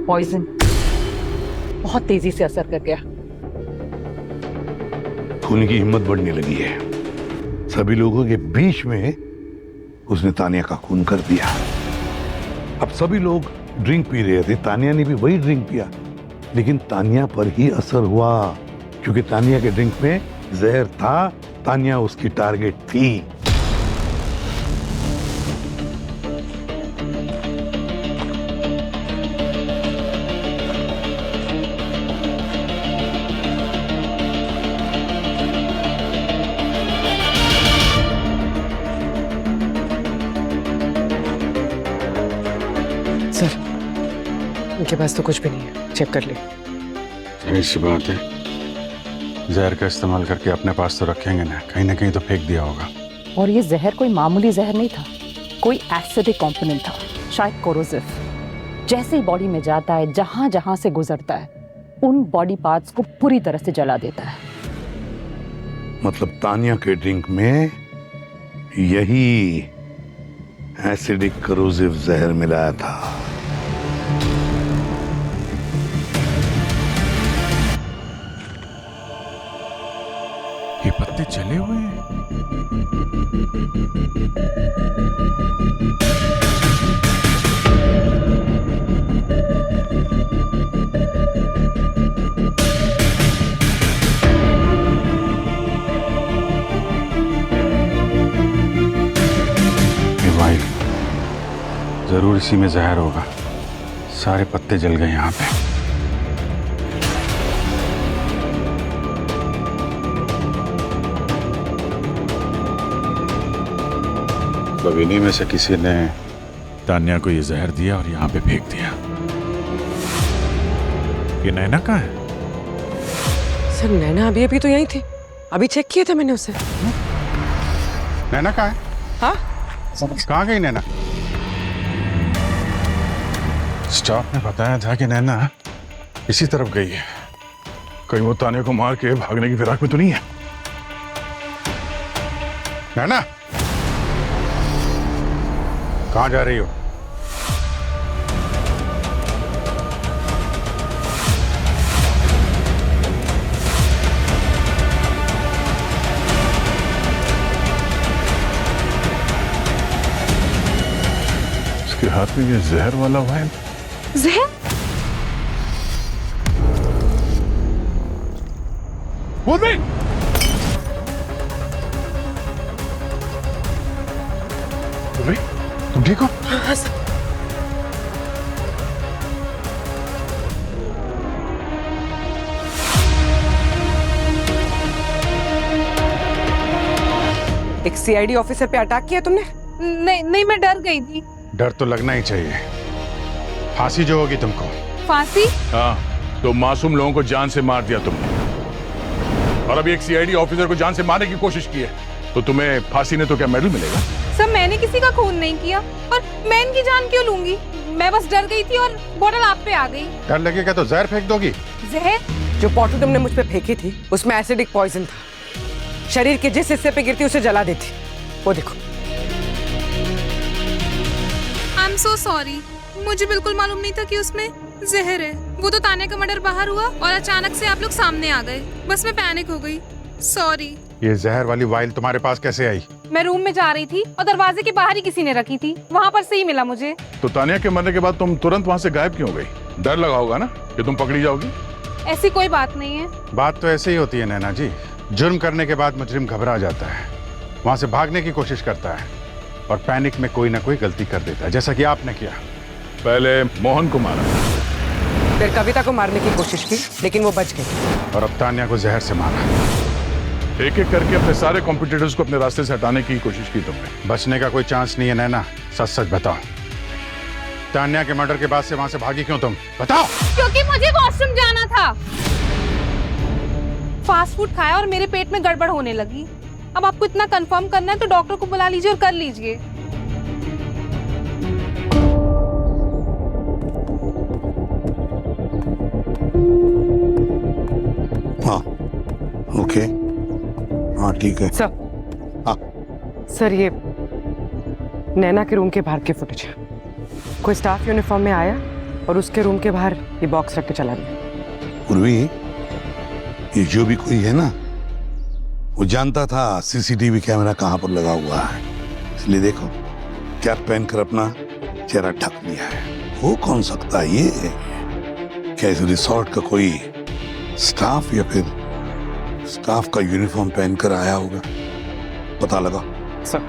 Poison बहुत तेजी से असर कर गया। खून की हिम्मत बढ़ने लगी है। सभी लोगों के बीच में उसने तानिया का खून कर दिया। अब सभी लोग ड्रिंक पी रहे थे, तानिया ने भी वही ड्रिंक पिया, लेकिन तानिया पर ही असर हुआ क्योंकि तानिया के ड्रिंक में जहर था। तानिया उसकी टारगेट थी। सर, उनके पास तो कुछ भी नहीं है, चेक कर ले। जाहिर सी बात है, जहर का इस्तेमाल करके अपने पास तो रखेंगे ना कहीं तो फेंक दिया होगा। और ये जहर कोई मामूली जहर नहीं था, कोई एसिडिक कंपोनेंट था, शायद कोरोसिव। जैसे ही बॉडी में जाता है, जहां जहां से गुजरता है, उन बॉडी पार्ट्स को पूरी तरह से जला देता है। मतलब तानिया के ड्रिंक में यही एसिडिक करोसिव जहर मिलाया था। ये पत्ते जले हुए हैं। ये वाइल जरूर इसी में जहर होगा। सारे पत्ते जल गए यहाँ पे। तो इन्हीं में से किसी ने तान्या को ये जहर दिया और यहाँ पे फेंक दिया। ये नैना कहाँ है? सर, नैना अभी अभी तो यहीं थी, अभी चेक किया था मैंने उसे। नैना कहाँ है? हाँ? कहाँ गई नैना? स्टाफ ने बताया था कि नैना इसी तरफ गई है। कहीं वो तान्या को मार के भागने की फिराक में तो नहीं है? नैना, कहाँ जा रही हो? इसके हाथ में ये जहर वाला वाइन। जहर? बोल भाई, तुम ठीक हो? हाँ सर। एक सीआईडी ऑफिसर पे अटैक किया तुमने? नहीं, मैं डर गई थी। डर तो लगना ही चाहिए। फांसी जो होगी तुमको। फांसी? हाँ, तो मासूम लोगों को जान से मार दिया तुमने, और अभी एक सीआईडी ऑफिसर को जान से मारने की कोशिश की है, तो तुम्हें फांसी ने तो क्या मेडल मिलेगा? सर, मैंने किसी का खून नहीं किया, और मैं इनकी जान क्यों लूंगी? मैं बस डर गई थी और बोतल आप पे आ गई। डर लगेगा तो जहर फेंक दोगी। जहर? जो बॉटल तुमने मुझ पे फेंकी थी, उसमें एसिडिक पॉइजन था। शरीर के जिस हिस्से पे गिरती उसे जला देती। वो देखो। आई एम सो सॉरी, मुझे बिल्कुल मालूम नहीं था कि उसमें जहर है। वो तो तान्या का मर्डर बाहर हुआ और अचानक से आप लोग सामने आ गए, बस मैं पैनिक हो गई। सॉरी। ये जहर वाली वाइल तुम्हारे पास कैसे आई? मैं रूम में जा रही थी और दरवाजे के बाहर ही किसी ने रखी थी, वहाँ पर से ही मिला मुझे। तो तानिया के मरने के बाद तुम तुरंत वहां से गायब क्यों हो गई? डर लगा होगा ना कि तुम पकड़ी जाओगी? ऐसी कोई बात नहीं है। बात तो ऐसे ही होती है नैना जी। जुर्म करने के बाद मुजरिम घबरा जाता है, वहां से भागने की कोशिश करता है और पैनिक में कोई ना कोई गलती कर देता है, जैसा कि आपने किया। पहले मोहन को मारा, फिर कविता को मारने की कोशिश की, लेकिन वो बच गई। और अब तान्या को जहर से मारा। एक एक करके अपने सारे कॉम्पिटिटर्स को अपने रास्ते से हटाने की कोशिश की तुमने। बचने का कोई चांस नहीं है नैना। सच सच बताओ, तान्या के मर्डर के बाद से वहां से भागी क्यों तुम? बताओ। क्योंकि मुझे वॉशरूम जाना था। फास्ट फूड खाया और मेरे पेट में गड़बड़ होने लगी। अब आपको इतना कंफर्म करना है तो डॉक्टर को बुला लीजिए और कर लीजिए। हाँ, ओके, हाँ ठीक है। सर, हाँ। सर, ये नैना के रूम के बाहर की फुटेज है। कोई स्टाफ यूनिफॉर्म में आया और उसके रूम के बाहर ये बॉक्स रख के चला गया। पूर्वी, ये जो भी कोई है ना, वो जानता था सीसीटीवी कैमरा कहां पर लगा हुआ है, इसलिए देखो कैप पहनकर अपना चेहरा ढक लिया है। हो कौन सकता है ये? क्या इस रिसोर्ट का कोई स्टाफ या फिर स्टाफ का यूनिफॉर्म पहनकर आया होगा? पता लगा सर।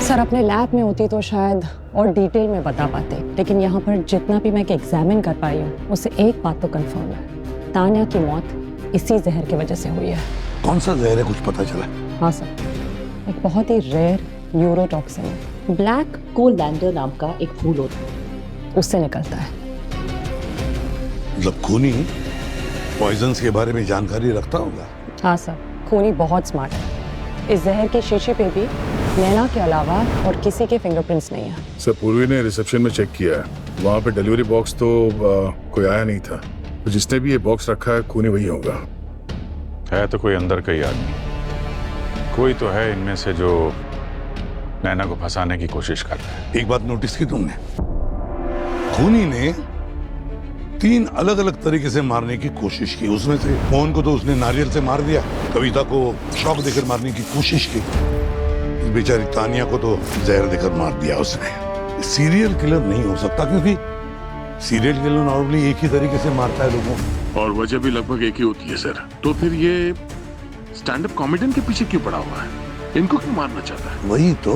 सर अपने लैब में होती तो शायद और डिटेल में बता पाते, लेकिन यहाँ पर जितना भी मैं एग्जामिन कर पाई हूँ उससे एक बात तो कंफर्म है, तान्या की मौत इसी जहर की वजह से हुई है। कौन सा जहर है, कुछ पता चला? हाँ सर, एक बहुत ही रेयर यूरोटॉक्सिन है, ब्लैक कोलैंडर नाम का एक फूल होता है, उससे निकलता है। मतलब खूनी पॉइजन्स के बारे में जानकारी रखता होगा। हाँ सर, खूनी बहुत स्मार्ट है। इस जहर के शीशे पे भी नैना के अलावा और किसी के फिंगरप्रिंट्स नहीं है। सर पूर्वी ने रिसेप्शन में चेक किया है, वहाँ पे डिलीवरी बॉक्स तो कोई आया नहीं था, तो जिसने भी ये बॉक्स रखा है खूनी वही होगा। है तो कोई अंदर का ही आदमी, कोई तो है इनमें से जो नैना को फंसाने की कोशिश कर रहा है। एक बात नोटिस की तुमने, खूनी ने 3 अलग अलग तरीके से मारने की कोशिश की। उसमें से मोहन को तो उसने नारियल से मार दिया, कविता को शॉक देकर मारने की कोशिश की, इस बेचारी तानिया को तो जहर देकर मार दिया उसने। सीरियल किलर नहीं हो सकता, क्योंकि सीरियल किलर नॉर्मली एक ही तरीके से मारता है लोगों को, और वजह भी लगभग एक ही होती है सर। तो फिर ये स्टैंड अप कॉमेडियन के पीछे क्यों पड़ा हुआ है? इनको क्यों मारना चाहता है? वही तो,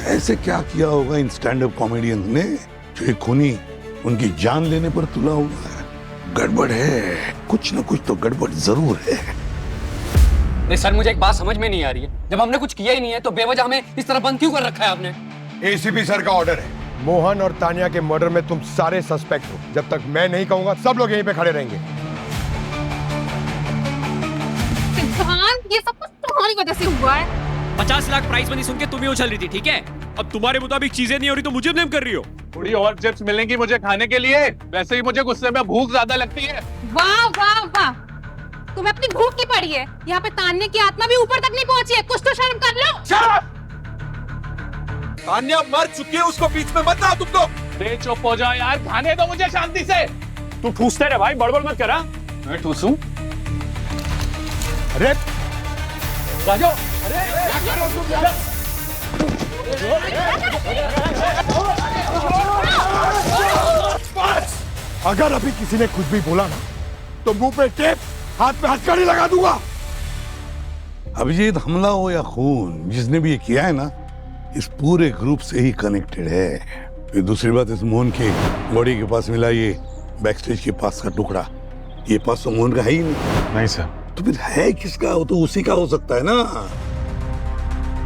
ऐसे क्या किया होगा इन स्टैंड अप कॉमेडियंस ने जो एक खूनी उनकी जान लेने पर तुला हुआ है? गड़बड़ है, कुछ न कुछ तो गड़बड़ जरूर है। नहीं सर, मुझे एक बात समझ में नहीं आ रही है, जब हमने कुछ किया ही नहीं है तो बेवजह हमें इस तरह बंद क्यों कर रखा है आपने? एसीपी सर का ऑर्डर है, मोहन और तानिया के मर्डर में तुम सारे सस्पेक्ट हो। जब तक मैं नहीं कहूंगा सब लोग यहीं पे खड़े रहेंगे। ये सब कुछ तुम्हारी वजह से हुआ है। 50 लाख प्राइस मनी सुन के तुम ही उछल रही थी, ठीक है? अब तुम्हारे मुताबिक चीजें नहीं हो रही तो मुझे ब्लेम कर रही हो। थोड़ी और चिप्स मिलेंगी मुझे खाने के लिए, वैसे ही मुझे गुस्से में भूख ज्यादा लगती है। वाह वाह वाह, तुम्हें अपनी भूख की पड़ी है। यहाँ पे तान्या की आत्मा भी ऊपर तक नहीं पहुंची है, कुछ तो शर्म कर लो। तान्या मर चुकी है, उसको बीच में मत लाओ तुम तो। दे चुप हो जाओ यार, खाने दो मुझे शांति से। तू ठूसते रहे भाई, बड़बड़ मत करा। मैं ठूसूं? अरे राजो, अरे क्या कर रहे हो तुम? अगर अभी किसी ने कुछ भी बोला ना तो मुंह पे टेप, हाथ पे हथकड़ी लगा दूंगा। अभिजीत, हमला हो या खून, जिसने भी ये किया है ना, इस पूरे ग्रुप से ही कनेक्टेड है। फिर दूसरी बात, इस मोहन के बॉडी के पास मिला ये बैकस्टेज के पास का टुकड़ा, ये पास तो मोहन का है ही नहीं। नहीं सर। तो फिर है किसका? वो तो उसी का हो सकता है ना।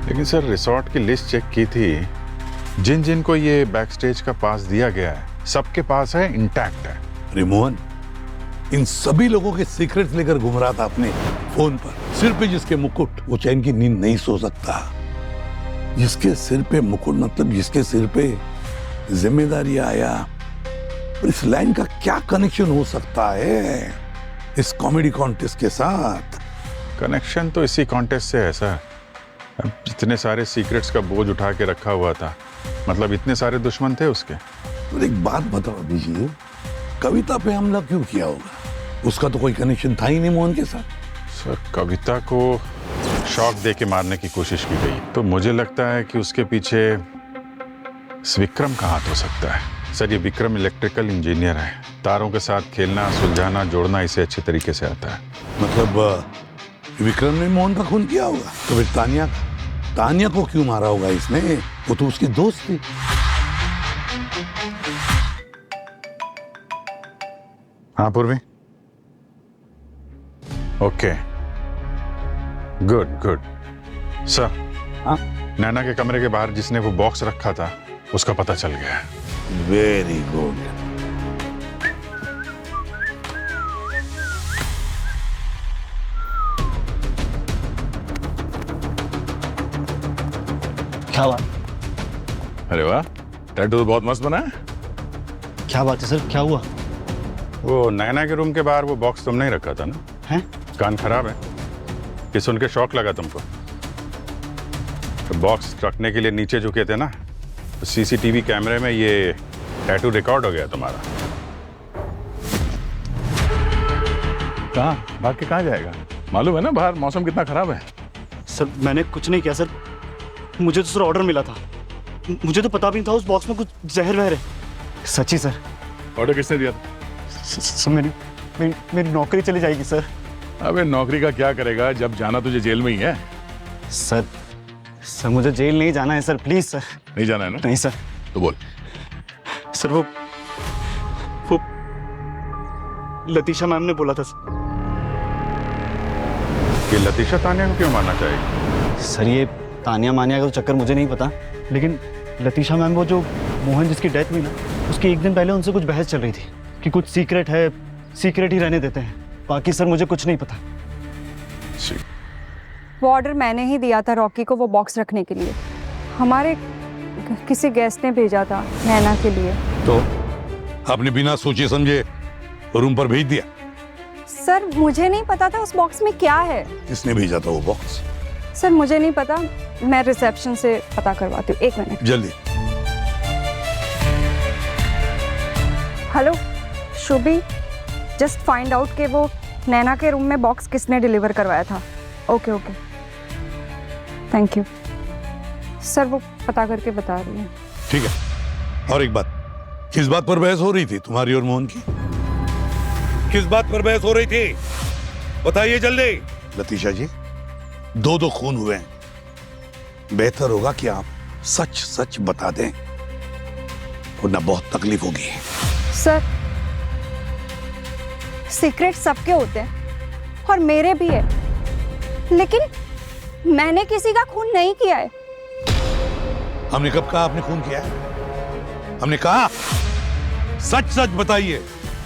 लेकिन सर रिसोर्ट की लिस्ट चेक की थी, जिन जिन को ये बैकस्टेज का पास दिया गया है सबके पास है, इंटैक्ट है। अरे मोहन, इन सभी लोगों के सीक्रेट्स लेकर घूम रहा था अपने फोन पर। सिर पे जिसके मुकुट, वो चैन की नींद नहीं सो सकता। जिसके सिर पे मुकुट मतलब जिसके सिर पे जिम्मेदारी आया। और इस लाइन का क्या कनेक्शन हो सकता है इस कॉमेडी कॉन्टेस्ट के साथ? कनेक्शन तो इसी कॉन्टेस्ट से है सर। अब जितने सारे सीक्रेट्स का बोझ उठा के रखा हुआ था, मतलब इतने सारे दुश्मन थे उसके। तो एक बात बताओ अभिजीत, कविता पे हमला क्यों किया होगा? उसका तो कोई कनेक्शन था ही नहीं मोहन के साथ। सर कविता को शॉक दे के मारने की कोशिश की गई, तो मुझे लगता है कि उसके पीछे इस विक्रम का हाथ हो सकता है। सर ये विक्रम इलेक्ट्रिकल इंजीनियर है, तारों के साथ खेलना, सुलझाना, जोड़ना इसे अच्छे तरीके से आता है। मतलब विक्रम ने मोहन का खून किया होगा? तो फिर तानिया को क्यों मारा होगा इसने? वो तो उसकी दोस्त थी। हाँ पूर्वी, ओके, गुड गुड। सर हाँ, नैना के कमरे के बाहर जिसने वो बॉक्स रखा था उसका पता चल गया है। Very good. क्या बात? अरे वाह, टैटू तो बहुत मस्त बना है। क्या बात है सर, क्या हुआ? वो नैना के रूम के बाहर वो बॉक्स तुमने ही रखा था ना? हैं? कान खराब है कि सुन के शौक लगा तुमको? तो बॉक्स रखने के लिए नीचे झुके थे ना, तो सीसीटीवी कैमरे में ये टैटू रिकॉर्ड हो गया तुम्हारा। कहाँ भाग के कहाँ जाएगा? मालूम है ना बाहर मौसम कितना खराब है। सर मैंने कुछ नहीं किया सर, मुझे तो सर ऑर्डर मिला था, मुझे तो पता भी नहीं था उस बॉक्स में कुछ जहर वहर है। सच्ची सर। ऑर्डर किसने दिया था? सर मेरी नौकरी चली जाएगी सर। अबे नौकरी का क्या करेगा जब जाना तुझे जेल में ही है। सर मुझे जेल नहीं जाना है सर, प्लीज सर। नहीं जाना है ना? नहीं सर। तो बोल। सर वो लतीशा मैम ने बोला था सर। कि लतीशा तानिया को क्यों मारना चाहिए? सर ये तानिया मानिया का तो चक्कर मुझे नहीं पता, लेकिन लतीशा मैम वो जो मोहन जिसकी डेथ हुई ना, उसके एक दिन पहले उनसे कुछ बहस चल रही थी कि कुछ सीक्रेट है, सीक्रेट ही रहने देते हैं। बाकी सर मुझे कुछ नहीं पता। वो ऑर्डर मैंने ही दिया था रॉकी को वो बॉक्स रखने के लिए। हमारे किसी गेस्ट ने भेजा था नैना के लिए। तो आपने बिना सोचे समझे रूम पर भेज दिया? सर मुझे नहीं पता था उस बॉक्स में क्या है। किसने भेजा था वो बॉक्स? सर मुझे नहीं पता, मैं रिसेप्शन से पता करवाती हूँ। 1 मिनट। जल्दी। Hello Shubhi, just find out कि वो नैना के रूम में बॉक्स किसने डिलीवर करवाया था। Okay okay, thank you sir, वो पता करके बता रही है। ठीक है। और एक बात, किस बात पर बहस हो रही थी तुम्हारी और मोहन की? किस बात पर बहस हो रही थी बताइए जल्दी। लतीशा जी, 2 खून हुए हैं, बेहतर होगा कि आप सच सच बता दें, वरना बहुत तकलीफ होगी। सर सीक्रेट सबके होते हैं और मेरे भी है, लेकिन मैंने किसी का खून नहीं किया है। हमने कब कहा आपने खून किया है? हमने कहा सच सच बताइए।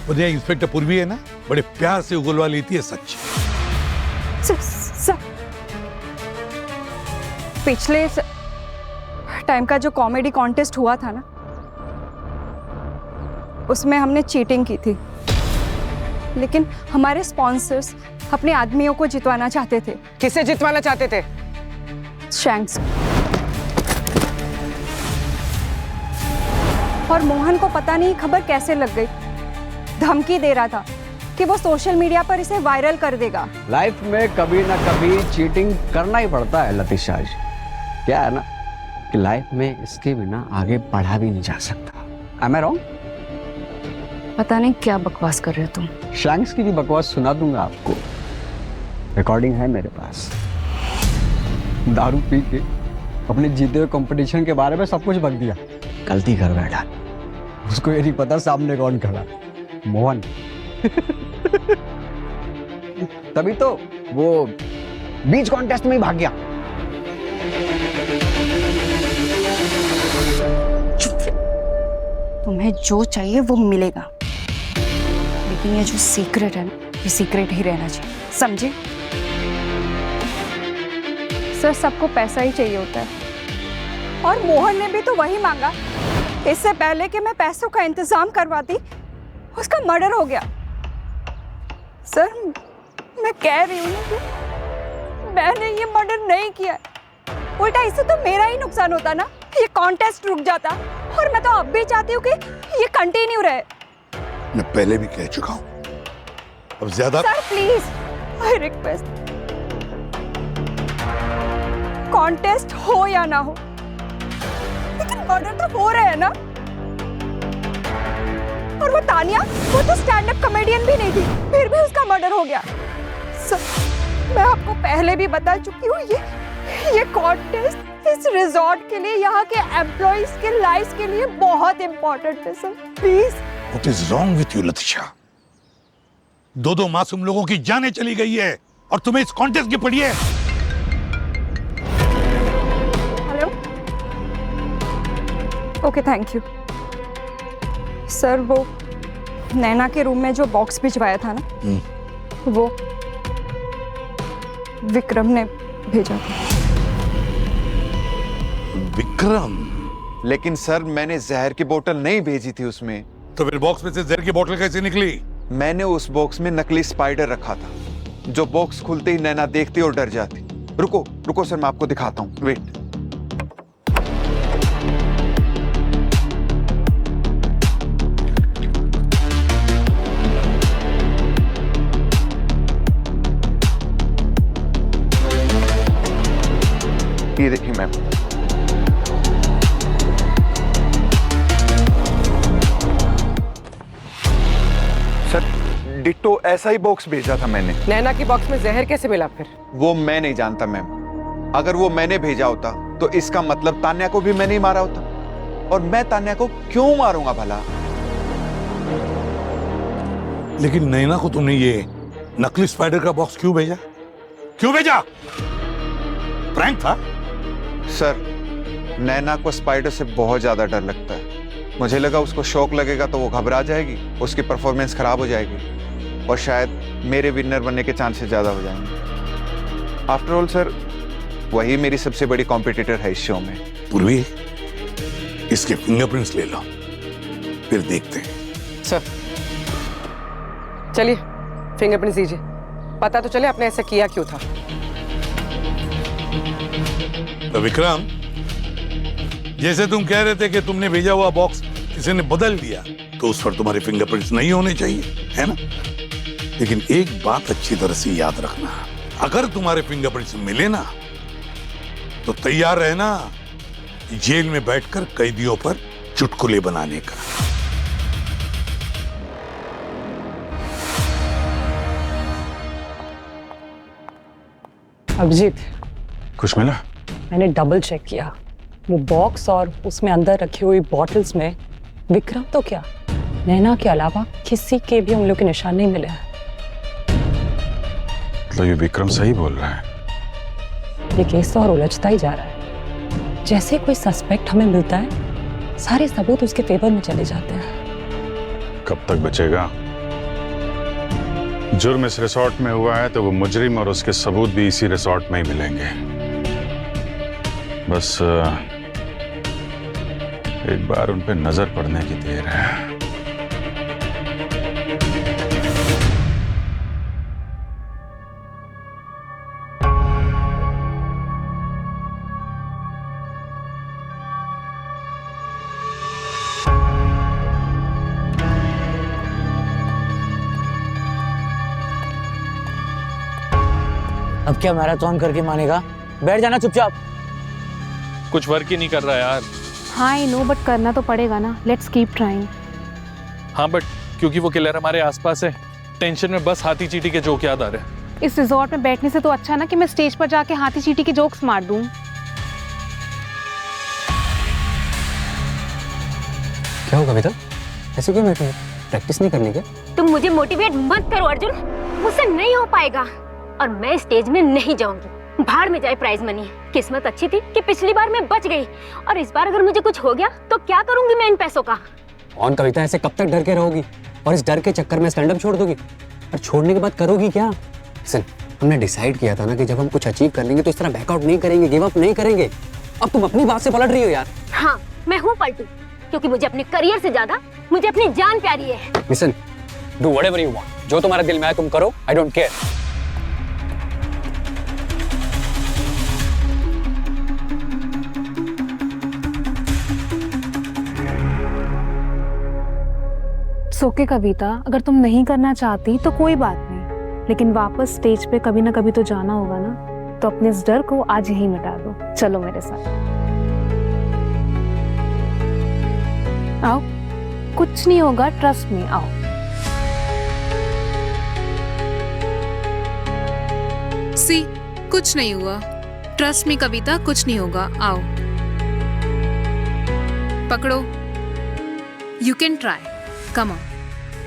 मुझे इंस्पेक्टर पूर्वी है ना, बड़े प्यार से उगलवा लेती है सच। सर पिछले टाइम का जो कॉमेडी कॉन्टेस्ट हुआ था ना, उसमें हमने चीटिंग की थी, लेकिन हमारे स्पॉन्सर्स अपने आदमियों को जितवाना चाहते थे। किसे जितवाना चाहते थे? शैंक्स। और मोहन को पता नहीं खबर कैसे लग गई, धमकी दे रहा था कि वो सोशल मीडिया पर इसे वायरल कर देगा। लाइफ में कभी ना कभी चीटिंग करना ही पड़ता है लतीशा जी। क्या है ना कि लाइफ में इसके बिना आगे बढ़ा भी नहीं जा सकता। Am I wrong? पता नहीं क्या बकवास कर रहे हो तुम। शैंक्स की भी बकवास सुना दूंगा आपको, रिकॉर्डिंग है मेरे पास। दारू पी के अपने जीते हुए कंपटीशन के बारे में सब कुछ बक दिया, गलती कर बैठा। उसको ये नहीं पता सामने कौन खड़ा, मोहन। तभी तो वो बीच कॉन्टेस्ट में ही भाग गया। तुम्हें जो चाहिए वो मिलेगा, लेकिन ये जो सीक्रेट है ना, ये सीक्रेट ही रहना चाहिए, समझे? सर सबको पैसा ही चाहिए होता है, और मोहन ने भी तो वही मांगा। इससे पहले कि मैं पैसों का इंतजाम करवाती, उसका मर्डर हो गया। सर मैं कह रही हूँ कि मैंने ये मर्डर नहीं किया, उल्टा इससे तो मेरा ही नुकसान होता ना, ये कॉन्टेस्ट रुक जाता। और मैं तो अब भी चाहती हूँ कि ये कंटिन्यू रहे। मैं पहले भी कह चुका हूँ, अब ज्यादा। Sir please, I request, contest हो या ना हो, लेकिन मर्डर तो हो रहे हैं ना। और वो तानिया, वो तो स्टैंड अप कॉमेडियन भी नहीं थी, फिर भी उसका मर्डर हो गया। सर मैं आपको पहले भी बता चुकी हूँ, ये कॉन्टेस्ट इस रिजॉर्ट के लिए, यहाँ के एम्प्लॉइज के लाइफ के लिए बहुत इंपॉर्टेंट है। Sir please. What is wrong with you, लतीशा? 2 मासूम लोगों की जानें चली गई है और तुम्हें इस कॉन्टेस्ट की पड़ी है। Hello, okay thank you. Sir वो नैना के रूम में जो बॉक्स भिजवाया था ना, वो विक्रम ने भेजा था। विक्रम? लेकिन सर मैंने जहर की बोतल नहीं भेजी थी उसमें। तो फिर बॉक्स में से जहर की बोतल कैसे निकली? मैंने उस बॉक्स में नकली स्पाइडर रखा था, जो बॉक्स खुलते ही नैना देखती और डर जाती। रुको रुको सर, मैं आपको दिखाता हूँ, वेट। ये देखिए मैम, सर डिट्टो ऐसा ही बॉक्स भेजा था मैंने। नैना की बॉक्स में जहर कैसे मिला फिर? वो मैं नहीं जानता मैम। अगर वो मैंने भेजा होता तो इसका मतलब तान्या को भी मैंने ही मारा होता, और मैं तान्या को क्यों मारूंगा भला? लेकिन नैना को तुमने ये नकली स्पाइडर का बॉक्स क्यों भेजा? क्यों भेजा? प्रैंक था? सर, नैना को स्पाइडर से बहुत ज्यादा डर लगता है। मुझे लगा उसको शौक लगेगा तो वो घबरा जाएगी, उसकी परफॉर्मेंस खराब हो जाएगी और शायद मेरे विनर बनने के चांसेस ज्यादा हो जाएंगे। आफ्टर ऑल सर, वही मेरी सबसे बड़ी कॉम्पिटिटर है इस शो में। पूर्वी, इसके फिंगरप्रिंट्स ले लो, फिर देखते हैं। सर चलिए फिंगरप्रिंट्स दीजिए, पता तो चले आपने ऐसा किया क्यों था। तो विक्रम, जैसे तुम कह रहे थे कि तुमने भेजा हुआ बॉक्स किसी ने बदल दिया, तो उस पर तुम्हारे फिंगरप्रिंट्स नहीं होने चाहिए, है ना? लेकिन एक बात अच्छी तरह से याद रखना, अगर तुम्हारे फिंगरप्रिंट्स मिले ना, तो तैयार रहना जेल में बैठकर कैदियों पर चुटकुले बनाने का। अभिजीत, कुछ मिला? मैंने डबल चेक किया, वो बॉक्स और उसमें अंदर रखी हुई बॉटल्स में विक्रम तो क्या, नैना के अलावा किसी के भी उंगलियों के निशान नहीं मिले हैं। तो ये विक्रम सही बोल रहा है? ये केस तो और उलझता ही जा रहा है। जैसे कोई सस्पेक्ट हमें मिलता है, सारे सबूत उसके फेवर में चले जाते हैं। कब तक बचेगा? जुर्म इस रिसोर्ट में हुआ है तो वो मुजरिम और उसके सबूत भी इसी रिसोर्ट में ही मिलेंगे। बस एक बार उन पे नजर पड़ने की देर है। अब क्या मैराथन करके मानेगा? बैठ जाना चुपचाप। कुछ वर्क ही नहीं कर रहा यार। हाँ आई नो, बट करना तो पड़ेगा ना। Let's keep trying. हाँ बट क्योंकि वो किलर हमारे आसपास है, टेंशन में बस हाथी चींटी के जोक याद आ रहे हैं। इस रिजॉर्ट में बैठने से तो अच्छा ना कि मैं स्टेज पर जाके हाथी चींटी के जोक्स मार दूं। क्या होगा कविता? ऐसे क्यों बैठे? प्रैक्टिस नहीं करनी क्या? तुम मुझे मोटिवेट मत करो अर्जुन, मुझसे नहीं हो पाएगा और मैं स्टेज में नहीं जाऊंगी। भाड़ में जाए प्राइज मनी। किस्मत अच्छी थी कि पिछली बार मैं बच गई, और इस बार अगर मुझे कुछ हो गया तो क्या करूंगी मैं इन पैसों का? कौन कविता, ऐसे कब तक डर के रहोगी और इस डर के चक्कर में स्टैंड अप छोड़ दोगी? और छोड़ने के बाद करोगी क्या? सुन, हमने डिसाइड किया था ना कि जब हम कुछ अचीव कर लेंगे तो इस तरह बैकआउट नहीं करेंगे, गिव अप नहीं करेंगे। अब तुम अपनी बात से पलट रही हो यार। हाँ मैं हूँ पलटू, क्योंकि मुझे अपने करियर से ज्यादा मुझे अपनी जान प्यारी है। Listen, do whatever you want, जो तुम्हारे दिल में आए तुम करो, आई डोंट केयर। सोके कविता, अगर तुम नहीं करना चाहती तो कोई बात नहीं, लेकिन वापस स्टेज पे कभी ना कभी तो जाना होगा ना। तो अपने इस डर को आज यही मिटा दो। चलो मेरे साथ आओ, कुछ नहीं होगा, ट्रस्ट मी, आओ। सी, कुछ नहीं हुआ, ट्रस्ट मी कविता, कुछ नहीं होगा, आओ। पकड़ो, you can try, come on,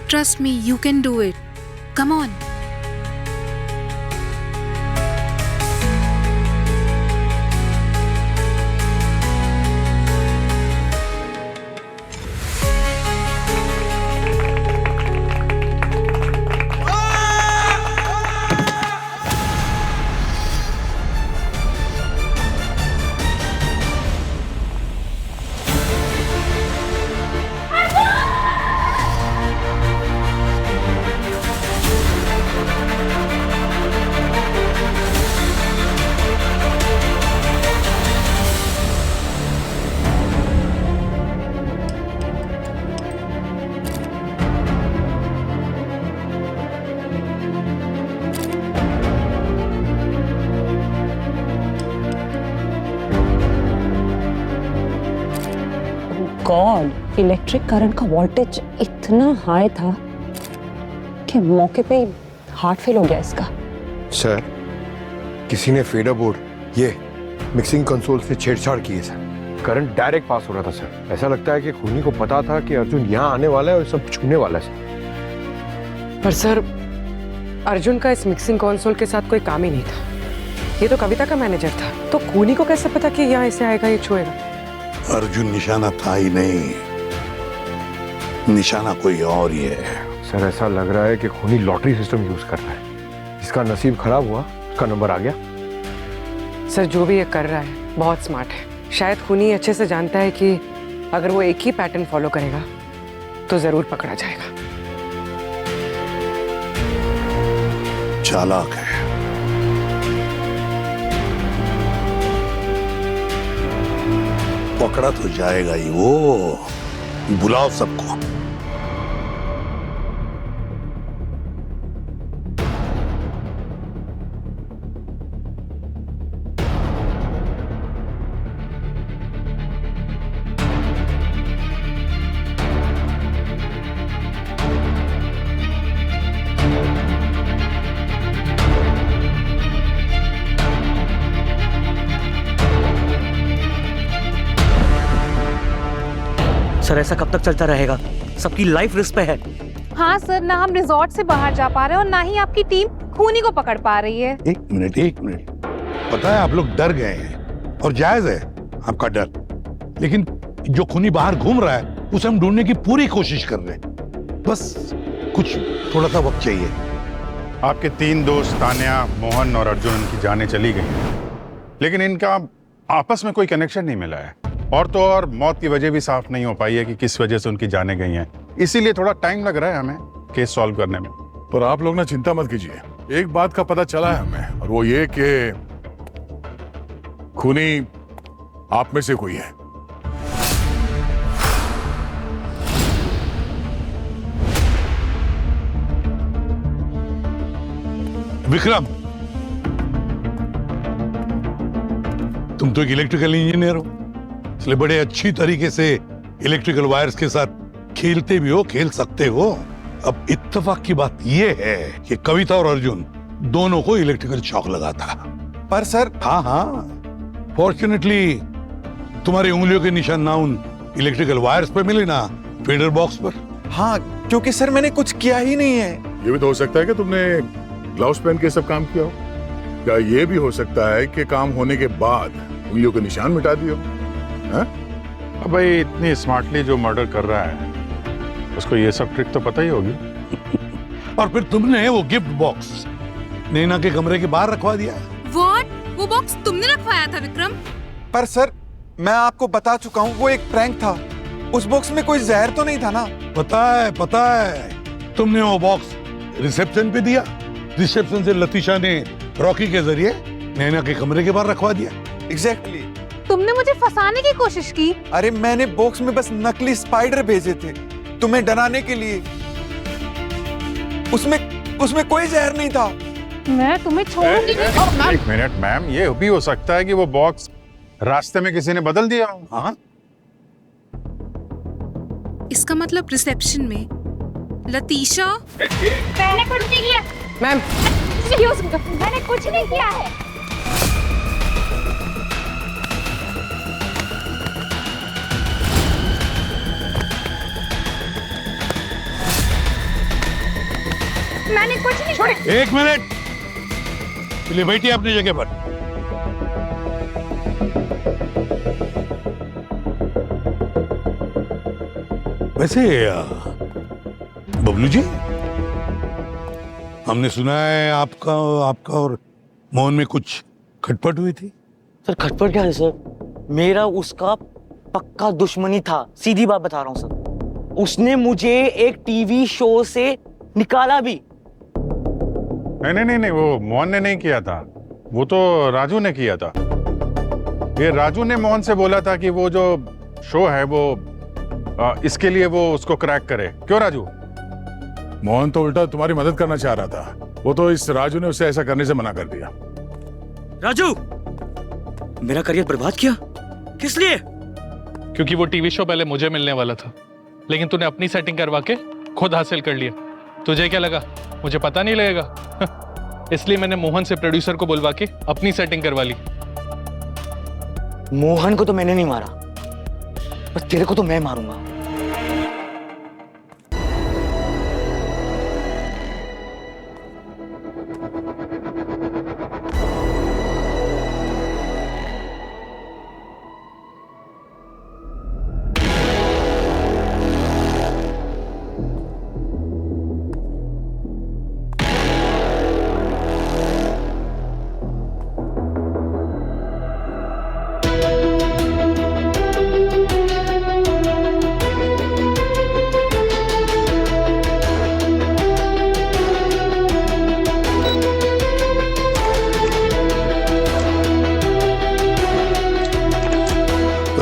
trust me, you can do it, come on. God, electric current का वोल्टेज इतना हाई था कि मौके पे हार्ट फेल हो गया इसका। सर, किसी ने फेडर बोर्ड ये मिक्सिंग कंसोल से छेड़छाड़ की है सर। करंट डायरेक्ट पास हो रहा था सर। ऐसा लगता है कि खूनी को पता था कि अर्जुन यहाँ आने वाला है और सब छूने वाला है सर। पर सर, अर्जुन का इस मिक्सिंग कंसोल के साथ कोई काम ही नहीं था। ये तो कविता का मैनेजर था, तो खूनी को कैसे पता कि यहाँ इसे आएगा, ये छुएगा? अर्जुन निशाना था ही नहीं, निशाना कोई और ही है। सर, ऐसा लग रहा है कि खूनी लॉटरी सिस्टम यूज कर रहा है। जिसका नसीब खराब हुआ उसका नंबर आ गया। सर, जो भी ये कर रहा है बहुत स्मार्ट है। शायद खूनी अच्छे से जानता है कि अगर वो एक ही पैटर्न फॉलो करेगा तो जरूर पकड़ा जाएगा। चालाक है। पकड़ा तो जाएगा ही वो। बुलाओ सबको। सर ऐसा कब तक चलता रहेगा? सबकी लाइफ रिस्क पे है। हाँ सर, ना हम रिजॉर्ट से बाहर जा पा रहे हैं और ना ही आपकी टीम खूनी को पकड़ पा रही है। एक मिनट। पता है आप लोग डर गए हैं और जायज है आपका डर, लेकिन जो खूनी बाहर घूम रहा है उसे हम ढूंढने की पूरी कोशिश कर रहे हैं। बस कुछ थोड़ा सा वक्त चाहिए। आपके 3 दोस्त तान्या, मोहन और अर्जुन, उनकी जानें चली गई, लेकिन इनका आपस में कोई कनेक्शन नहीं मिला है। और तो और मौत की वजह भी साफ नहीं हो पाई है कि किस वजह से उनकी जानें गई हैं। इसीलिए थोड़ा टाइम लग रहा है हमें केस सॉल्व करने में। पर आप लोग ना चिंता मत कीजिए, एक बात का पता चला है हमें, और वो ये कि खूनी आप में से कोई है। विक्रम, तुम तो एक इलेक्ट्रिकल इंजीनियर हो, इसलिए बड़े अच्छी तरीके से इलेक्ट्रिकल वायर्स के साथ खेलते भी हो, खेल सकते हो। अब इत्तेफाक की बात यह है कि कविता और अर्जुन दोनों को इलेक्ट्रिकल शॉक लगा था। पर सर, हाँ, फॉर्चुनेटली तुम्हारी उंगलियों के निशान ना उन इलेक्ट्रिकल वायर्स पर मिले ना फीडर बॉक्स पर। हाँ, क्योंकि सर मैंने कुछ किया ही नहीं है। ये भी तो हो सकता है कि तुमने ग्लव्स पहन के सब काम किया हो। क्या ये भी हो सकता है कि काम होने के बाद उंगलियों के निशान मिटा दिए हो? अब भाई इतनी स्मार्टली जो मर्डर कर रहा है उसको ये सब ट्रिक तो पता ही होगी। और फिर तुमने वो गिफ्ट बॉक्स नैना के कमरे के बाहर रखवा दिया। What? वो बॉक्स तुमने रखवाया था विक्रम? पर सर, मैं आपको बता चुका हूँ वो एक प्रैंक था। उस बॉक्स में कोई जहर तो नहीं था ना? पता है। तुमने वो बॉक्स रिसेप्शन पे दिया, रिसेप्शन से लतीशा ने रॉकी के जरिए नैना के कमरे के बाहर रखवा दिया। एग्जैक्टली। तुमने मुझे फंसाने की कोशिश की। अरे मैंने बॉक्स में बस नकली स्पाइडर भेजे थे तुम्हें डराने के लिए। उसमें कोई जहर नहीं था। मैं तुम्हें छोड़ूंगी नहीं। एक मिनट मैम, ये भी हो सकता है कि वो बॉक्स रास्ते में किसी ने बदल दिया हो। हाँ, इसका मतलब रिसेप्शन में लतीशा। मैंने कुछ नहीं किया मैम। मैंने कुछ नहीं किया है। मैंने कुछ नहीं छोड़े। एक मिनट, चलिए बैठिए अपनी जगह पर। वैसे बबलू जी, हमने सुना है आपका और मोहन में कुछ खटपट हुई थी। सर खटपट क्या है सर? मेरा उसका पक्का दुश्मनी था, सीधी बात बता रहा हूँ सर। उसने मुझे एक टीवी शो से निकाला भी। नहीं, वो मोहन ने नहीं किया था, वो तो राजू ने किया था। ये राजू ने मोहन से बोला था कि वो जो शो है वो इसके लिए वो उसको क्रैक करे। क्यों राजू? मोहन तो उल्टा तुम्हारी मदद करना चाह रहा था, वो तो इस राजू ने उसे ऐसा करने से मना कर दिया। राजू, मेरा करियर बर्बाद किया? किस लिए? क्योंकि वो टीवी शो पहले मुझे मिलने वाला था, लेकिन तूने अपनी सेटिंग करवा के खुद हासिल कर लिया। तुझे क्या लगा मुझे पता नहीं लगेगा? इसलिए मैंने मोहन से प्रोड्यूसर को बुलवा के अपनी सेटिंग करवा ली। मोहन को तो मैंने नहीं मारा, बस तेरे को तो मैं मारूंगा।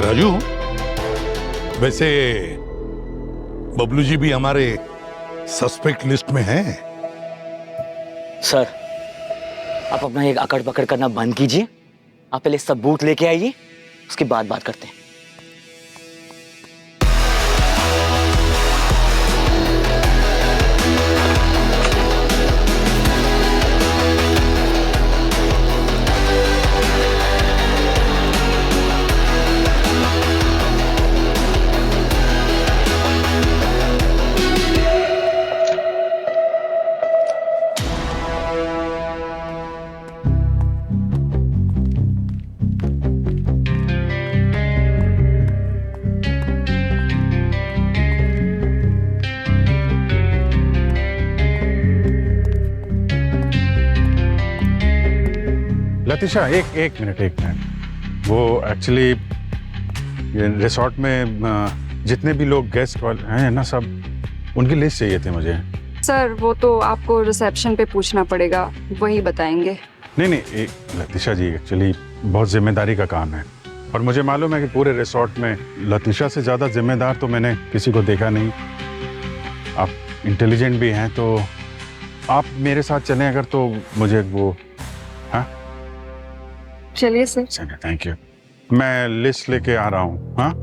राजू, वैसे बबलू जी भी हमारे सस्पेक्ट लिस्ट में हैं। सर, आप अपना एक अकड़ पकड़ करना बंद कीजिए। आप पहले सबूत लेके आइए, उसके बाद बात करते हैं। लतीशा, एक मिनट। वो एक्चुअली रिसोर्ट में जितने भी लोग गेस्ट हैं ना, सब उनकी लिस्ट चाहिए थे मुझे। सर, वो तो आपको रिसेप्शन पे पूछना पड़ेगा, वही बताएंगे। नहीं, लतीशा जी, एक्चुअली बहुत जिम्मेदारी का काम है और मुझे मालूम है कि पूरे रिसोर्ट में लतीशा से ज़्यादा जिम्मेदार तो मैंने किसी को देखा नहीं। आप इंटेलिजेंट भी हैं, तो आप मेरे साथ चलें अगर, तो मुझे वो। हाँ, चलिए सर। Thank you. मैं लिस्ट लेके आ रहा हूँ। हाँ,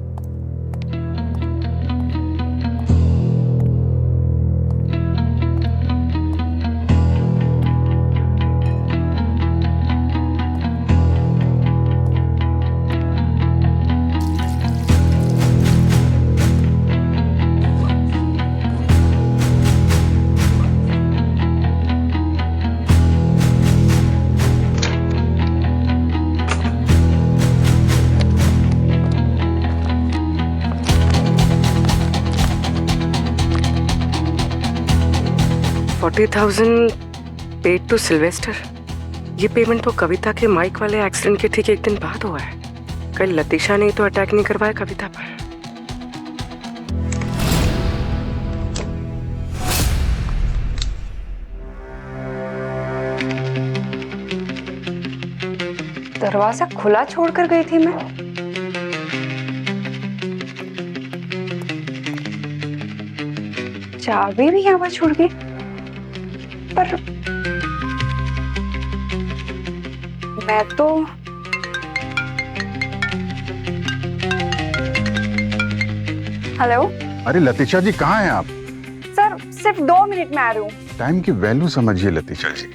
$40,000 पेड टू सिल्वेस्टर। ये पेमेंट तो कविता के माइक वाले एक्सीडेंट के ठीक एक दिन बाद हुआ है। कल लतीशा ने तो अटैक नहीं करवाया कविता पर। दरवाजा खुला छोड़कर गई थी मैं। चाबी भी यहाँ पर छोड़ गई, पर मैं तो हेलो। अरे लतीशा जी, कहाँ हैं आप? सर, सिर्फ 2 मिनट में आ रही हूँ। टाइम की वैल्यू समझिए लतीशा जी,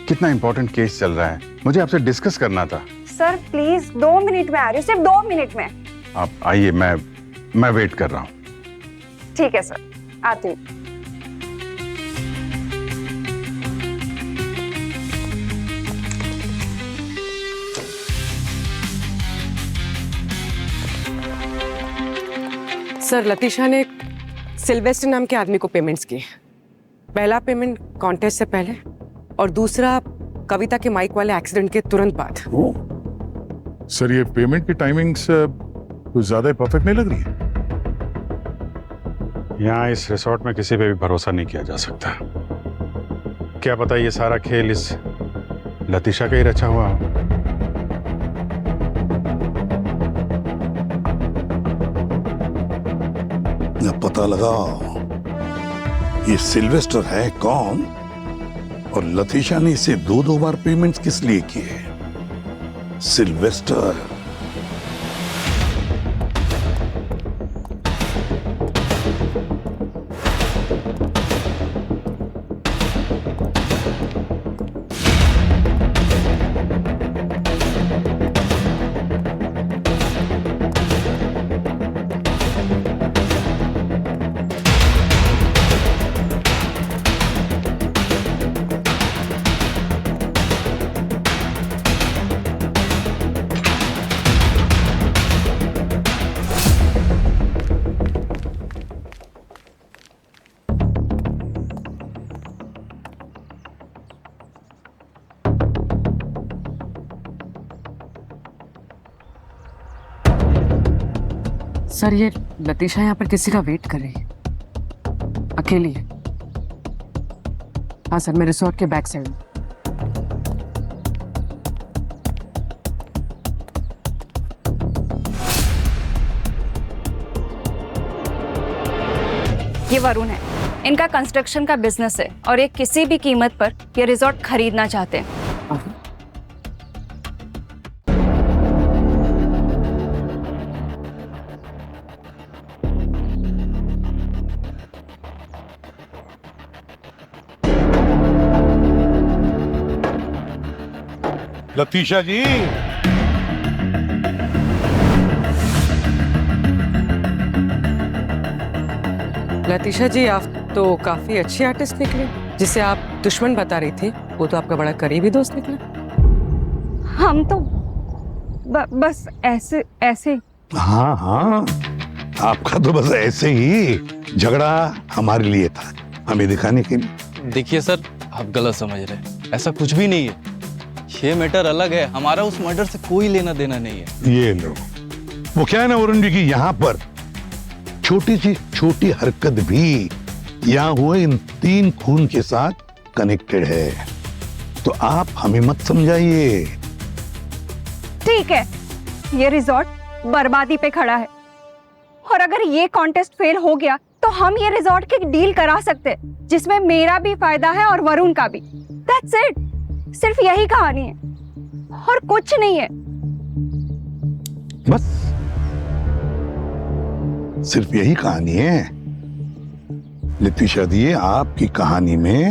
कितना इंपॉर्टेंट केस चल रहा है, मुझे आपसे डिस्कस करना था। सर प्लीज 2 मिनट में आ रही हूँ, सिर्फ 2 मिनट में। आप आइए, मैं वेट कर रहा हूँ। ठीक है सर, आती हूँ। सर, लतीशा ने सिल्वेस्टर नाम के आदमी को पेमेंट्स किए। पहला पेमेंट कॉन्टेस्ट से पहले और दूसरा कविता के माइक वाले एक्सीडेंट के तुरंत बाद। सर, ये पेमेंट की टाइमिंग्स कुछ ज्यादा परफेक्ट नहीं लग रही है। यहाँ इस रिसोर्ट में किसी पे भी भरोसा नहीं किया जा सकता। क्या पता ये सारा खेल इस लतीशा का ही रचा हुआ हो। पता लगाओ ये सिल्वेस्टर है कौन, और लतीशा ने इसे 2-2 बार पेमेंट्स किस लिए किए। सिल्वेस्टर सर ये लतीशा यहाँ पर किसी का वेट कर रही है, अकेली है। हाँ सर, मैं रिसोर्ट के बैक साइड में। ये वरुण है, इनका कंस्ट्रक्शन का बिजनेस है और ये किसी भी कीमत पर ये रिजॉर्ट खरीदना चाहते हैं। लतीशा जी, लतीशा जी, आप तो काफी अच्छी आर्टिस्ट निकले। जिसे आप दुश्मन बता रही थी वो तो आपका बड़ा करीबी दोस्त निकला। हम तो बस ऐसे ऐसे। हाँ हाँ, आपका तो बस ऐसे ही झगड़ा हमारे लिए था, हमें दिखाने के लिए। देखिए सर, आप गलत समझ रहे हैं, ऐसा कुछ भी नहीं है। ये मैटर अलग है, हमारा उस मर्डर से कोई लेना देना नहीं है। ये लो, वो क्या है ना वरुण जी की यहाँ पर छोटी सी छोटी हरकत भी यहाँ हुए इन 3 खून के साथ कनेक्टेड है, तो आप हमें मत समझाइए। ठीक है, ये रिजॉर्ट बर्बादी पे खड़ा है और अगर ये कॉन्टेस्ट फेल हो गया तो हम ये रिजॉर्ट की डील करा सकते हैं जिसमें मेरा भी फायदा है और वरुण का भी। दैट्स इट, सिर्फ यही कहानी है और कुछ नहीं है। बस सिर्फ यही कहानी है। लतीशा दी, आपकी कहानी में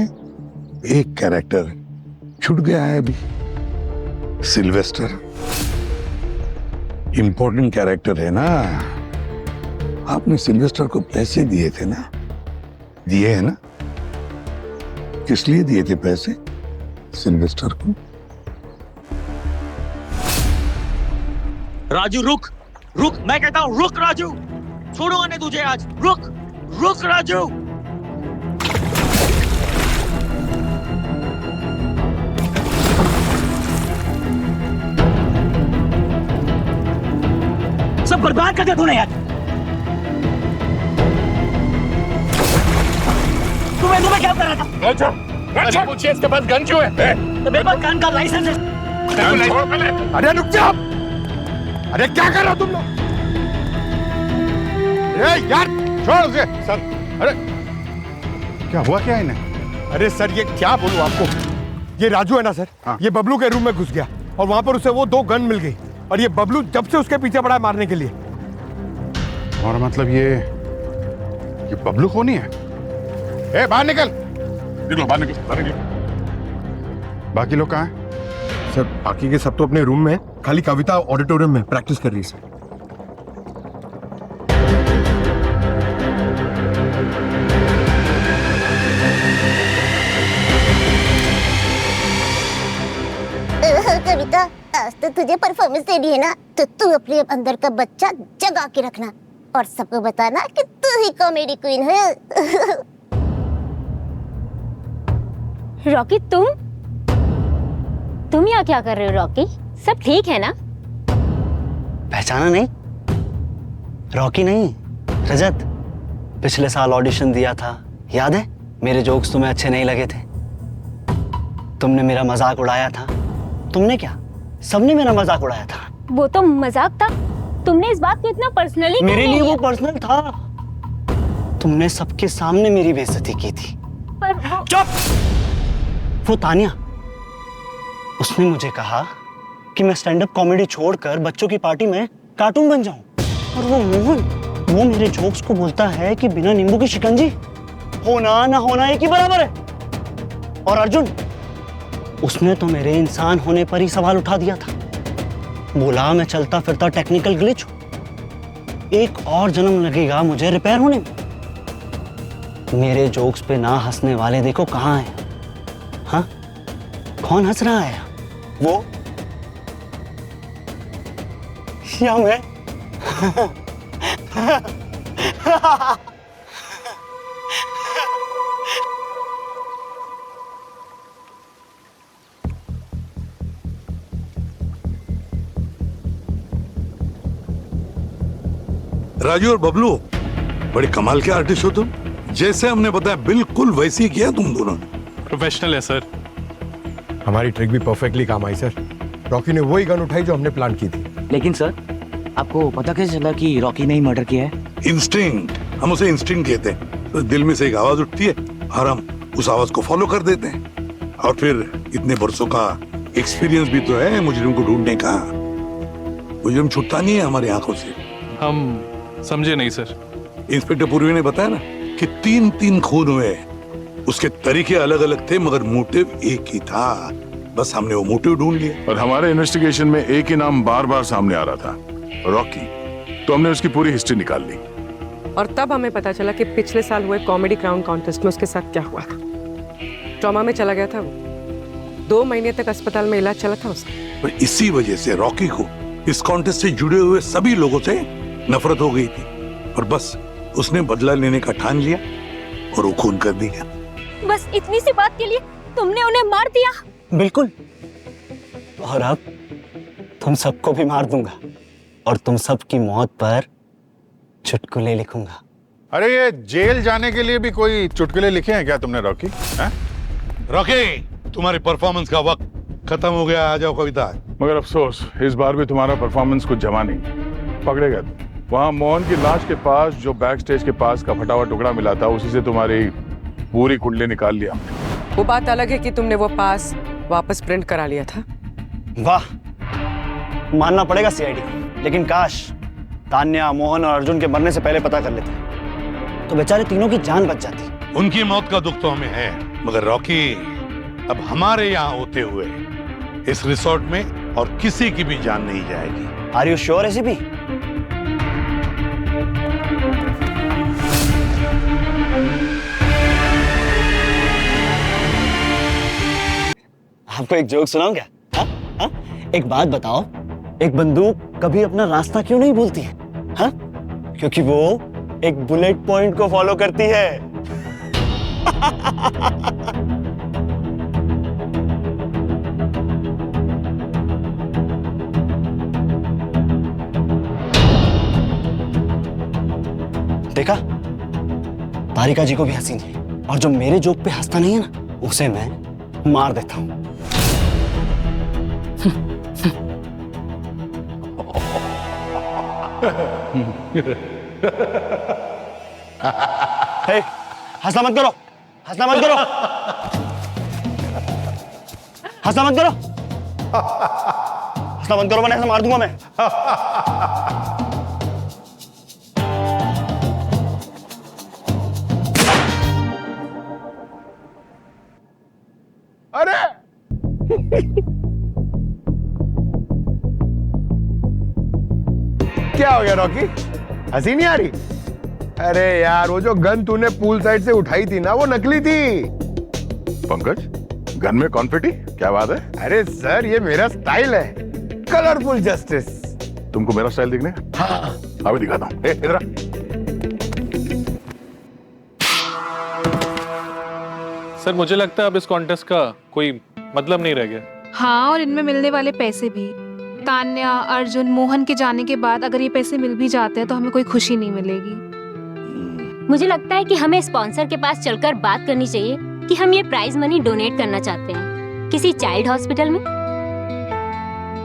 एक कैरेक्टर छूट गया है अभी, सिल्वेस्टर। इंपॉर्टेंट कैरेक्टर है ना। आपने सिल्वेस्टर को पैसे दिए थे ना, दिए है ना? किस लिए दिए थे पैसे सिल्वेस्टर को? राजू रुक, रुक, मैं कहता हूँ रुक राजू, छोड़ूंगा नहीं तुझे आज। रुक, रुक राजू। सब बर्बाद कर दिया तूने यार। तुम्हें क्या कर रहा था? अच्छा पूछिए इसके पास गन क्यों है? तो मेरे पास गन का लाइसेंस है। अरे रुक जाओ, अरे क्या कर रहे हो तुम लोग? यार छोड़ उसे। सर, अरे क्या हुआ क्या इन्हें? अरे सर, ये क्या बोलूं आपको, ये राजू है ना सर, ये बबलू के रूम में घुस गया और वहां पर उसे वो 2 गन मिल गई और ये बबलू जब से उसके पीछे पड़ा है मारने के लिए। और मतलब ये बबलू कौन ही है? ए, बाहर निकल, निकलो बाहर, निकलो बाहर, निकलो। बाकी लोग कहाँ हैं? सर बाकी के सब तो अपने रूम में, खाली कविता ऑडिटोरियम में प्रैक्टिस कर रही है सर। कविता, आज तो तुझे परफॉर्मेंस देनी है ना, तो तू अपने अंदर का बच्चा जगा के रखना और सबको बताना कि तू ही कॉमेडी क्वीन है। रॉकी, तुम यहाँ क्या कर रहे हो? रॉकी, सब ठीक है ना? पहचाना नहीं? रॉकी नहीं, रजत। पिछले साल ऑडिशन दिया था, याद है? मेरे जोक्स तुम्हें अच्छे नहीं लगे थे, तुमने मेरा मजाक उड़ाया था। तुमने क्या, सबने मेरा मजाक उड़ाया था। वो तो मजाक था, तुमने इस बात को इतना पर्सनली मेरे लिए वो पर्सनल था। तुमने सबके सामने मेरी बेइज्जती की थी। पर वो... चुप! वो तानिया, उसने मुझे कहा कि मैं स्टैंड अप कॉमेडी छोड़कर बच्चों की पार्टी में कार्टून बन जाऊं। और वो मोहन, वो मेरे जोक्स को बोलता है कि बिना नींबू की शिकंजी होना ना होना एक ही बराबर है। और अर्जुन, उसने तो मेरे इंसान होने पर ही सवाल उठा दिया था। बोला मैं चलता फिरता टेक्निकल ग्लिच हूं, एक और जन्म लगेगा मुझे रिपेयर होने में। मेरे जोक्स पे ना हंसने वाले देखो कहां हैं। हाँ, कौन हंस रहा है? वो या मैं? राजू और बबलू, बड़े कमाल के आर्टिस्ट हो तुम। जैसे हमने बताया बिल्कुल वैसे ही किया तुम दोनों ने। प्रोफेशनल है सर। हमारी ट्रिक भी परफेक्टली काम आई सर। रॉकी ने वही गन उठाई जो हमने प्लान की थी। लेकिन सर, आपको पता कैसे चला कि रॉकी ने ही मर्डर किया है? इंस्टिंक्ट, हम उसे इंस्टिंक्ट कहते हैं। तो दिल में से एक आवाज उठती है और हम उस आवाज को फॉलो कर देते हैं। और फिर इतने बरसों का एक्सपीरियंस भी तो है मुजरिम को ढूंढने का। मुजरिम छुटता नहीं है हमारी आंखों से। हम समझे नहीं सर। इंस्पेक्टर पूर्वी ने बताया ना कि 3 खून हुए। उसके तरीके अलग अलग थे मगर मोटिव एक ही था। बस हमने वो मोटिव ढूंढ लिया। और हमारे इन्वेस्टिगेशन में एक ही नाम बार बार सामने आ रहा था, रॉकी। तो हमने उसकी पूरी हिस्ट्री निकाल ली। और तब हमें पता चला कि पिछले साल हुए कॉमेडी क्राउन कॉन्टेस्ट में उसके साथ क्या हुआ था। ट्रॉमा में चला गया था वो। 2 महीने तक अस्पताल में इलाज चला था उसका। पर इसी वजह से रॉकी को इस कॉन्टेस्ट से जुड़े हुए सभी लोगों से नफरत हो गई थी। और बस उसने बदला लेने का ठान लिया और वो खून कर दिया। बस इतनी सी बात के लिए तुमने उन्हें मार दिया? बिल्कुल। और अब तुम सबको भी मार दूंगा और तुम सबकी मौत पर चुटकुले लिखूंगा। अरे ये जेल जाने के लिए भी कोई चुटकुले लिखे हैं क्या तुमने रॉकी? रॉकी, तुम्हारी परफॉर्मेंस का वक्त खत्म हो गया। आ जाओ कविता। मगर अफसोस, इस बार भी तुम्हारा परफॉर्मेंस कुछ जमा नहीं। पकड़े गए तुम। वहां मोहन की लाश के पास जो बैक स्टेज के पास का फटा हुआ टुकड़ा मिला था, उसी से तुम्हारी पूरी कुंडली निकाल लिया। वो बात अलग है कि तुमने वो पास वापस प्रिंट करा लिया था। वाह, मानना पड़ेगा सीआईडी को। लेकिन काश तान्या, मोहन और अर्जुन के मरने से पहले पता कर लेते तो बेचारे तीनों की जान बच जाती। उनकी मौत का दुख तो हमें है, मगर रॉकी अब हमारे यहाँ होते हुए इस रिसोर्ट में और किसी की भी जान नहीं जाएगी। Are you sure ACP? आपको एक जोक सुनाऊं क्या? हा? एक बात बताओ, एक बंदूक कभी अपना रास्ता क्यों नहीं भूलती है? हा? क्योंकि वो एक बुलेट पॉइंट को फॉलो करती है। देखा, तारिका जी को भी हंसी नहीं, और जो मेरे जोक पे हंसता नहीं है ना, उसे मैं मार देता हूं। हे, हंसना मत करो, हंसना मत करो, हंसना मत करो, हंसना मत करो, वरना ऐसे मार दूंगा मैं। अरे क्या हो गया रॉकी? हंसी नहीं आ रही? अरे यार, वो जो गन तूने पूल साइड से उठाई थी ना, वो नकली थी। पंकज, गन में कॉन्फिटी? क्या बात है? अरे सर, ये मेरा स्टाइल है, कलरफुल जस्टिस। तुमको मेरा स्टाइल दिखने? हाँ। अभी दिखाता हूँ। इधर आ। सर, मुझे लगता है अब इस कॉन्टेस्ट का कोई मतलब नहीं रह गया। हाँ, और इनमें मिलने वाले पैसे भी। तान्या, अर्जुन, मोहन के जाने के बाद अगर ये पैसे मिल भी जाते हैं तो हमें कोई खुशी नहीं मिलेगी। मुझे लगता है कि हमें स्पॉन्सर के पास चलकर बात करनी चाहिए कि हम ये प्राइज मनी डोनेट करना चाहते हैं किसी चाइल्ड हॉस्पिटल में।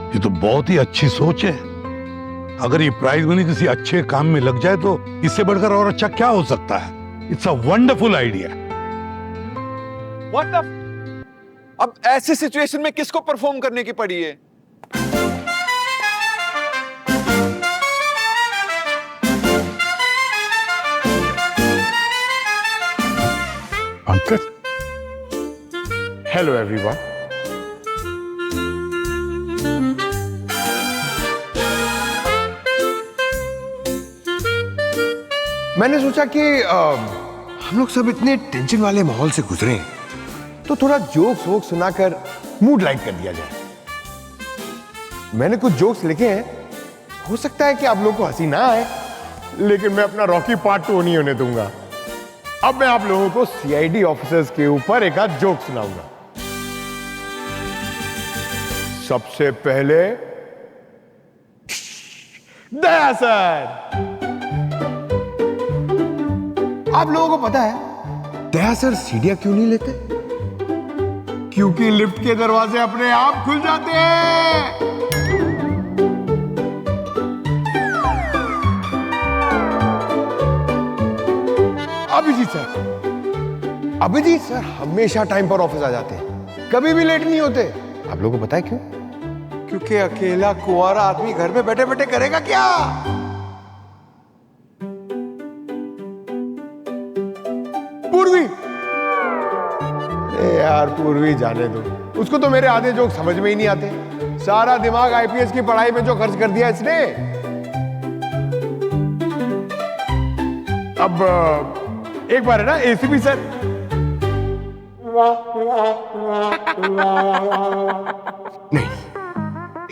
ये तो बहुत ही अच्छी सोच है। अगर ये प्राइज मनी किसी अच्छे काम में लग जाए तो इससे बढ़कर और अच्छा क्या हो सकता है। It's a wonderful idea. What the? अब ऐसी सिचुएशन में किसको परफॉर्म करने की पड़ी है? Pankaj, hello everyone. मैंने सोचा कि हम लोग सब इतने टेंशन वाले माहौल से गुजरे हैं, तो थोड़ा जोक्स वोक सुनाकर मूड लाइट कर दिया जाए। मैंने कुछ जोक्स लिखे हैं, हो सकता है कि आप लोगों को हंसी ना आए, लेकिन मैं अपना रॉकी पार्ट 2 नहीं होने दूंगा। अब मैं आप लोगों को सीआईडी ऑफिसर्स के ऊपर एक आध जोक सुनाऊंगा। सबसे पहले दया सर। आप लोगों को पता है दया सर सीढ़ियां क्यों नहीं लेते? क्योंकि लिफ्ट के दरवाजे अपने आप खुल जाते हैं। अभिजीत सर हमेशा टाइम पर ऑफिस आ जाते हैं, कभी भी लेट नहीं होते। आप लोगों को पता है क्यों? क्योंकि अकेला कुंवारा आदमी घर में बैठे बैठे करेगा क्या? पूर्वी, अरे यार पूर्वी जाने दो, उसको तो मेरे आधे जोक समझ में ही नहीं आते। सारा दिमाग आईपीएस की पढ़ाई में जो खर्च कर दिया इसने। अब एक बार है ना एसीपी सर, नहीं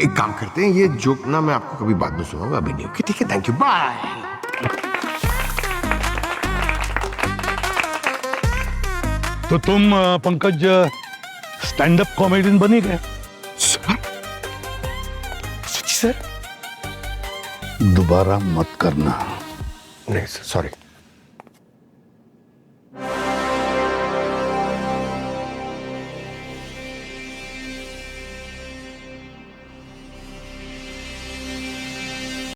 एक काम करते हैं, ये जोक ना मैं आपको कभी बाद में सुनाऊंगा, अभी नहीं। ठीक है, थैंक यू, बाय। तो तुम पंकज स्टैंड अप कॉमेडियन बनी गए? सच्ची सर? दोबारा मत करना। नहीं सर, सॉरी।